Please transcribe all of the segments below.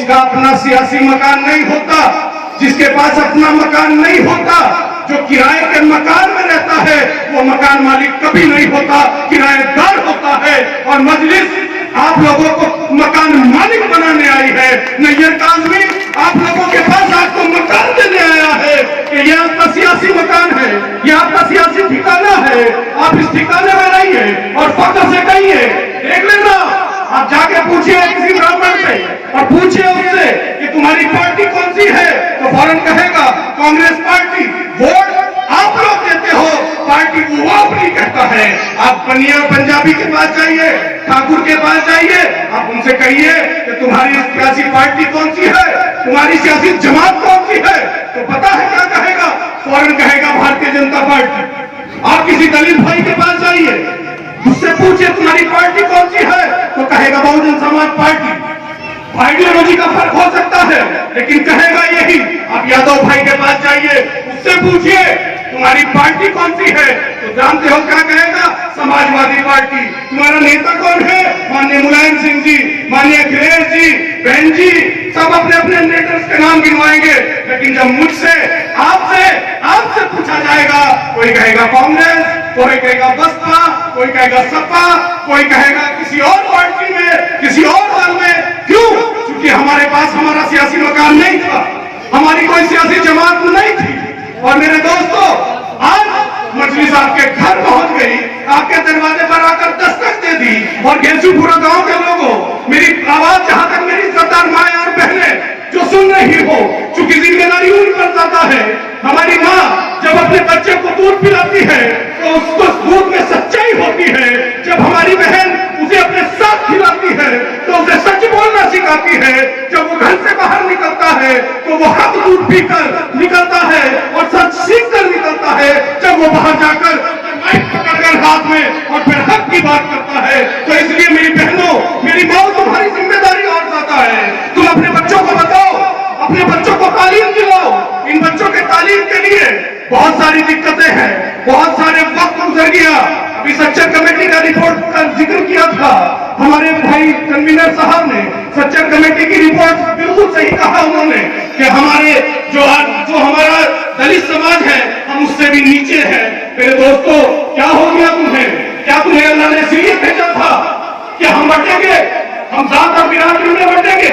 जिसका अपना सियासी मकान नहीं होता, जिसके पास अपना मकान नहीं होता, जो किराए के मकान में रहता है, वो मकान मालिक कभी नहीं होता, किराएदार होता है। और मजलिस आप लोगों को मकान मालिक बनाने आई है। नैयर काज़मी आप लोगों के पास आपको मकान देने आया है कि ये आपका सियासी मकान है, ये आपका सियासी ठिकाना है। आप इस ठिकाने में रहिए और फख्र से कहिए, देख लेना, आप जाके पूछिए किसी ब्राह्मण से और पूछिए उससे कि तुम्हारी पार्टी कौन सी है, तो फौरन कहेगा कांग्रेस पार्टी। वोट आप लोग देते हो, पार्टी वो अपनी कहता है। आप बनिया पंजाबी के पास जाइए, ठाकुर के पास जाइए, आप उनसे कहिए कि तुम्हारी सियासी पार्टी कौन सी है, तुम्हारी सियासी जमात कौन सी है, तो पता है क्या कहेगा? फौरन कहेगा भारतीय जनता पार्टी। आप किसी दलित भाई के पास जाइए, उससे पूछिए तुम्हारी पार्टी कौन सी है, तो कहेगा बहुजन समाज पार्टी। आइडियोलॉजी का फर्क हो सकता है, लेकिन कहेगा यही। आप यादव भाई के पास जाइए, उससे पूछिए तुम्हारी पार्टी कौन सी है, तो जानते हो क्या कहेगा? समाजवादी पार्टी। तुम्हारा नेता कौन है? माननीय मुलायम सिंह जी, माननीय अखिलेश जी, बहन जी, सब अपने अपने नेताओं के नाम गिनवाएंगे। लेकिन जब मुझसे आपसे पूछा जाएगा, कोई कहेगा कांग्रेस, कोई कहेगा बसपा, कोई कहेगा सपा, कोई कहेगा किसी और पार्टी में, किसी और दल में। क्यों? क्योंकि हमारे पास हमारा सियासी मकान नहीं था, हमारी कोई सियासी जमात नहीं थी। और मेरे दोस्तों, आज मजलिस आपके घर पहुंच गई, आपके दरवाजे पर आकर दस्तक दे दी। और घेसूपुरा गांव के लोगों, मेरी आवाज जहां तक मेरी सरदार माएं और बहनें जो सुन रही हो, चूंकि जिम्मेदारी उन पर जाता है। हमारी माँ जब अपने बच्चे को दूध पिलाती है तो उसको दूध में सच्चाई होती है। जब हमारी बहन उसे अपने साथ खिलाती है तो उसे सच बोलना सिखाती है। जब वो घर से बाहर निकलता है तो वो हक दूध पीकर निकलता है और सच सीख कर निकलता है। जब वो बाहर जाकर माइक पकड़कर हाथ में और फिर हक की बात करता है। तो इसलिए मेरी बहनों, मेरी माँ, तुम्हारी जिम्मेदारी और ज्यादा है। तुम अपने बच्चों को बताओ, अपने बच्चों को तालीम दिलाओ। इन बच्चों के तालीम के लिए बहुत सारी दिक्कतें हैं, बहुत सारे वक्त गुजर गया। अभी सच्चर कमेटी का रिपोर्ट का जिक्र किया था हमारे भाई कन्वीनर साहब ने। सच्चर कमेटी की रिपोर्ट बिल्कुल सही कहा उन्होंने कि हमारे जो हमारा दलित समाज है, हम उससे भी नीचे है। मेरे दोस्तों, क्या हो गया तुम्हें? क्या तुम्हें अल्लाह ने इसलिए भेजा था कि हम बटेंगे, हम जात और बिरादरी में बटेंगे,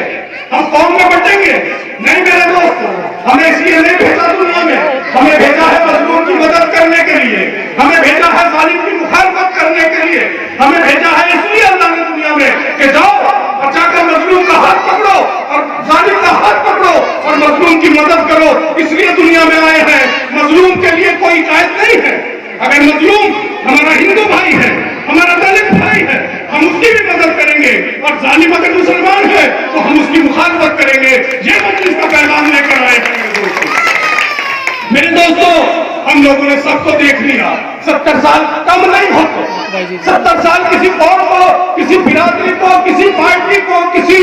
हम कौम में बटेंगे? नहीं मेरे दोस्तों, हमें इसलिए नहीं भेजा दुनिया में। हमें भेजा है मजलूम की मदद करने के लिए, हमें भेजा है जालिम की मुखालफत करने के लिए, हमें भेजा है इसलिए अल्लाह ने दुनिया में कि जाओ और जाकर मजलूम का हाथ पकड़ो और जालिम का हाथ पकड़ो और मजलूम की मदद करो। इसलिए दुनिया में आए हैं। मजलूम के लिए कोई कायद नहीं है। अगर मजलूम हमारा हिंदू भाई है, हमारा दलित भाई है, हम उसकी भी मदद करेंगे। और जालिम अगर मुसलमान है तो हम उसकी मुखालफत करेंगे। ये मजलिस का पैगाम लेकर आए हैं मेरे दोस्तों। हम लोगों ने सबको देख लिया। 70 साल कम नहीं होते। 70 साल किसी कौम को, किसी बिरादरी को, किसी पार्टी को, किसी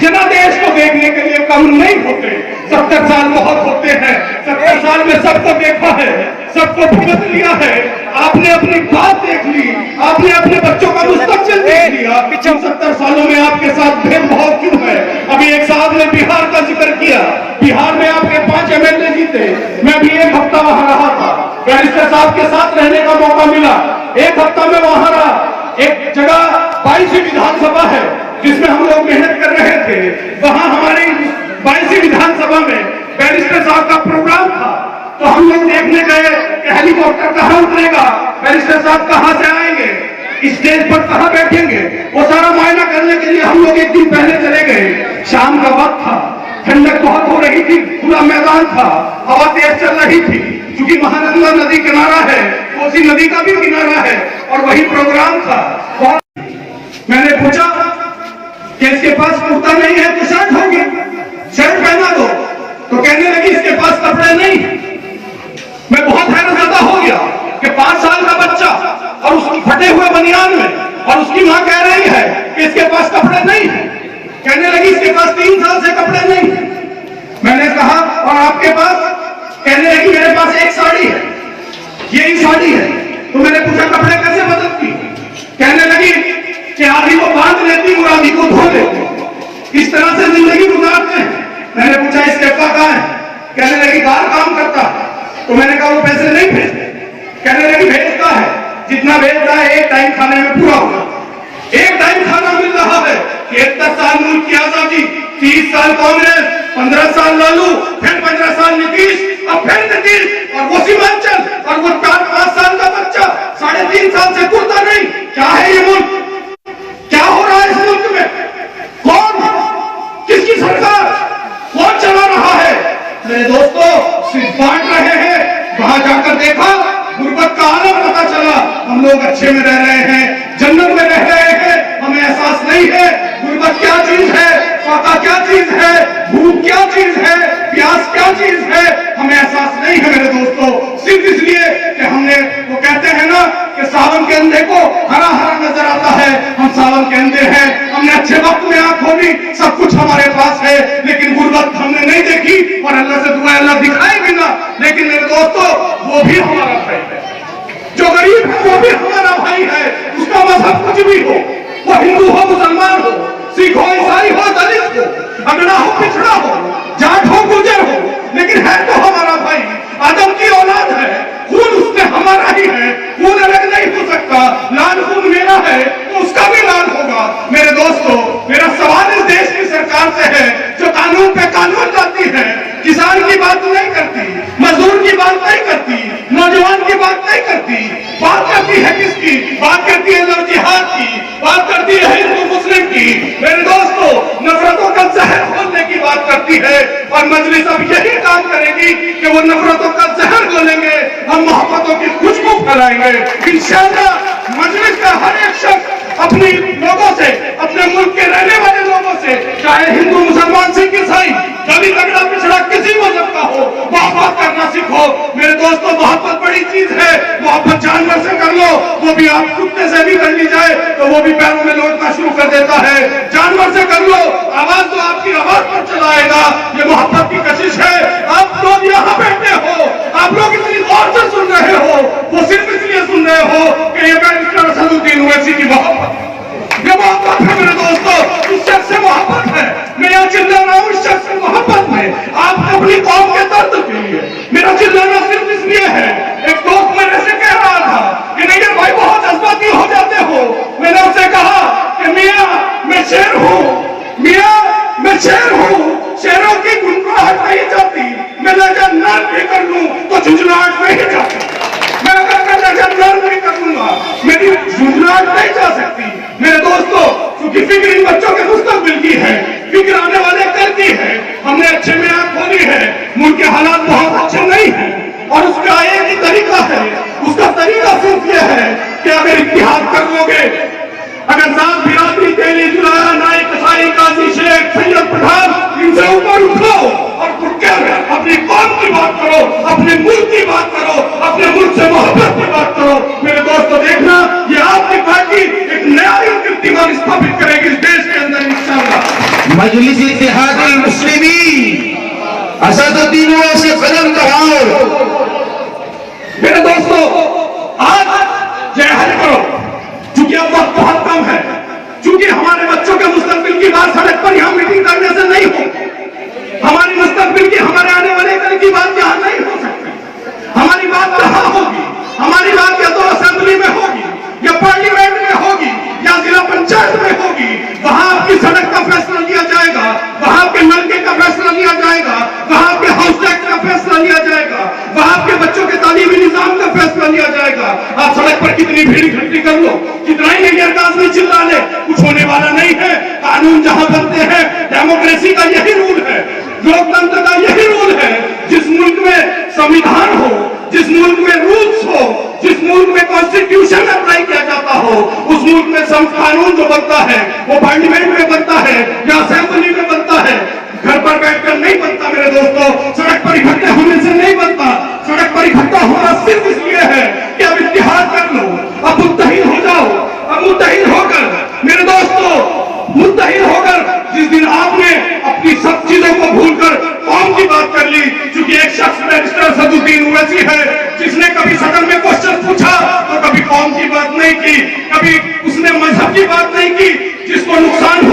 जनादेश को देखने के लिए कम नहीं होते। 70 साल बहुत होते हैं। 70 साल में सबको देखा है, सबको भुगत लिया है। आपने अपनी बात देख ली, आपने अपने बच्चों का मुस्तकबिल देख लिया। पिछले 70 सालों में आपके साथ भेदभाव क्यों है? अभी एक साहब ने बिहार का जिक्र किया। बिहार में आपके 5 MLA जीते। मैं भी एक हफ्ता वहां रहा था, बैरिस्टर साहब के साथ रहने का मौका मिला। एक हफ्ता में वहां रहा। एक जगह 22वीं विधानसभा है जिसमें हम लोग मेहनत कर रहे थे। वहां हमारी 22वीं विधानसभा में बैरिस्टर साहब का प्रोग्राम था। तो हम लोग देखने गए कि हेलीकॉप्टर कहां उतरेगा, बैरिस्टर साहब कहां से आएंगे, स्टेज पर कहां बैठेंगे, वो सारा मुआयना करने के लिए हम लोग एक दिन पहले चले गए। शाम का वक्त था, ठंडक बहुत हो रही थी, खुला मैदान था, हवा तेज चल रही थी। क्योंकि महानंदा नदी किनारा है, कोसी नदी का भी किनारा है और वही प्रोग्राम था। मैंने पूछा कि इसके पास कुर्ता नहीं है तो शर्ट होगी, शर्ट पहना दो। तो कहने लगी इसके पास कपड़े नहीं। मैं बहुत हैरान हो गया कि 5 साल का बच्चा और उसकी फटे हुए बनियान में, और उसकी मां कह रही है कि इसके पास कपड़े नहीं है। कहने लगी इसके पास 3 साल से कपड़े नहीं। मैंने कहा और आपके पास? कहने लगी मेरे पास एक साड़ी है, यही साड़ी है। तो मैंने पूछा कपड़े कैसे बदलती? कहने लगी कि आधी को बांध लेती और आधी को धो लेती। इस तरह से जिंदगी गुजारते हैं। मैंने पूछा इसके अब्बा कहाँ है? कहने लगी बाहर काम करता है। तो मैंने कहा वो पैसे नहीं भेजते? कहने लगी भेजता है, जितना भेजता है एक टाइम खाने में पूरा होगा। एक टाइम खाना मिल रहा है। 71 साल मुल्क की आजादी, 30 साल कांग्रेस, 15 साल लालू, फिर 15 साल नीतीश, अब फिर नीतीश, और वो सीमांचल, और वो 4-5 साल का बच्चा 3.5 साल से कुर्ता नहीं। क्या है ये मुल्क? क्या हो रहा है इस मुल्क में? कौन, किसकी सरकार, कौन चला रहा है? मेरे दोस्तों, सिर्फ बांट रहे हैं। वहां जाकर देखा, गुर्बत का आलम पता चला। हम लोग अच्छे में रह रहे हैं, जन्नत में रह रहे हैं, हमें एहसास नहीं है गुर्बत क्या चीज है, फाका क्या चीज है, भूख क्या चीज है, प्यास क्या चीज है, हमें एहसास नहीं है मेरे दोस्तों। सिर्फ इसलिए कि हमने, वो कहते हैं ना कि सावन के अंधे को हरा हरा नजर आता है, हम सावन के अंधे हैं। हमने अच्छे वक्त में आंख खोली, सब कुछ हमारे पास है, लेकिन गुर्बत हमने नहीं देखी, और अल्लाह से दुआ अल्लाह दिखाए भी ना। लेकिन मेरे दोस्तों, वो भी हमारा भाई है, जो गरीब है वो भी हमारा भाई है। उसका मजहब कुछ भी हो, वो हिंदू हो, मुसलमान हो, सिख हो, ईसाई हो, दलित हो, अगड़ा हो, पिछड़ा हो, जाट हो, गुर्जर हो, लेकिन है तो हमारा भाई। आदम की औलाद है, खून उसमें हमारा ही है, खून अलग नहीं हो सकता। लाल खून मेरा है तो उसका भी लाल होगा। मेरे दोस्तों, मेरा सवाल इस देश की सरकार से है, जो कानून पे कानून लाती है, किसान की बात नहीं करती, मजदूर की बात नहीं करती, नौजवान की बात नहीं करती, बात करती है किसकी? बात करती है लव जिहाद की, बात करती है हिंदू मुस्लिम की। मेरे दोस्तों, नफरतों का जहर खोलने की बात करती है, और मजलिस अब यही काम करेगी कि वो नफरतों का जहर खोलेंगे, हम मोहब्बतों की खुशबू फैलाएंगे। इंशाअल्लाह मजलिस का हर एक शख्स अपने लोगों से, अपने मुल्क के रहने वाले लोगों से, चाहे हिंदू, मुसलमान, सिख, ईसाई, दलित, अगड़ा, पिछड़ा, किसी मजहब का हो, मोहब्बत करना सीखो। मेरे दोस्तों, मोहब्बत बड़ी चीज है। मोहब्बत जानवर से कर लो, वो भी आप कुत्ते से भी कर ली जाए तो वो भी पैरों में लौटना शुरू कर देता है। जानवर से कर लो, आवाज तो आपकी आवाज पर चलाएगा। ये मोहब्बत की कशिश है। आप लोग यहाँ बैठे हो, आप लोग इतनी गौर से सुन रहे हो, वो सिर्फ इसलिए सुन रहे हो कि ये बैरिस्टर असदुद्दीन ओवैसी की मोहब्बत, ये मोहब्बत है मेरे दोस्तों, उस शख्स से मोहब्बत है। मैं यहाँ चिल्ला रहा हूँ, उस शख्स से मोहब्बत है, आप अपनी कौम के दर्द के लिए। मेरा चिल्लाना सिर्फ इसलिए है, एक दोस्त मेरे से कह रहा था कि नहीं भाई बहुत जज्बाती हो जाते हो। मैंने उससे कहा कि मियाँ मैं शेर हूँ, मियाँ मैं शेर हूँ, शेरों की गुनगुनाहट नहीं जाती। मैं लहजा नर्म भी कर लूँ तो झुंझुनाहट नहीं जाती। मैं अगर लहजा नर्म भी कर लूंगा, मेरी झुंझुनाहट नहीं जा सकती। मेरे दोस्तों, क्योंकि फिक्र इन बच्चों के मुस्तकबिल की है, फिक्र आने वाले कल की है। हमने अच्छे में आंख खोली है, मुल्क के हालात बहुत अच्छे नहीं है, और उसका एक ही तरीका है। उसका तरीका सिर्फ यह है कि अगर इत्तेहाद कर लोगे, अगर साथ बिरादरी, तेली, जुलाया, नाइक, कसाई, काजी, शेख, सैयद, पठान, इनसे ऊपर उठो और उठकर अपनी कौम की बात करो, अपने मुल्क की बात करो, अपने मुल्क से मोहब्बत की बात करो। मेरे दोस्तों, देखना ये आपकी पार्टी एक नया कीर्तिमान स्थापित करेगी इस देश के अंदर इंशाअल्लाह। मजलिस इत्तेहादुल मुस्लिमीन असदुद्दीन ओवैसी कदम बढ़ाओ। मेरे दोस्तों, आज जहद करो, चूंकि अब वक्त बहुत कम है, चूंकि हमारे बच्चों के मुस्तकबिल की बात सड़क पर यहाँ मीटिंग करने से नहीं हो, हमारी मुस्तकबिल की, हमारे आने वाले कल की बात यहाँ नहीं हो सकती। हमारी बात कहाँ होगी? हमारी बात या तो असेंबली में होगी, या पार्लियामेंट में होगी, या जिला पंचायत में होगी। वहां आपकी सड़क का फैसला लिया जाएगा, वहां आपके नलके का फैसला लिया जाएगा, वहां आपके हाउस टैक्स का फैसला लिया जाएगा, वहां आपके बच्चों के तालीमी निजाम का फैसला लिया जाएगा। आप सड़क पर कितनी भीड़ इकट्ठी कर लो, कितना ही गैरकाज में चिल्ला ले, कुछ होने वाला नहीं है। कानून जहां बनते हैं, डेमोक्रेसी का यही रूल है, लोकतंत्र का यही रूल है। जिस मुल्क में संविधान हो, जिस मुल्क में रूल्स हो, जिस मुल्क में कॉन्स्टिट्यूशन अप्लाई किया जाता हो, उस मुल्क में कानून जो बनता है वो पार्लियामेंट में बनता है या असेंबली में बनता है, घर पर बैठकर नहीं बनता। मेरे दोस्तों, सड़क पर इकट्ठे होने से नहीं बनता। सड़क पर इकट्ठा होना सिर्फ इसलिए है कि अब इत्तेहाद कर लो, अब मुत्तहिद हो जाओ। अब मुत्तहिद होकर मेरे दोस्तों, मुत्तहिद होकर जिस दिन आपने अपनी सब चीजों को भूलकर कौम की बात कर ली, क्योंकि एक शख्स बैरिस्टर असदुद्दीन ओवैसी है जिसने कभी सदन में क्वेश्चन पूछा तो कभी कौम की बात नहीं की, कभी उसने मजहब की बात नहीं की, जिसको नुकसान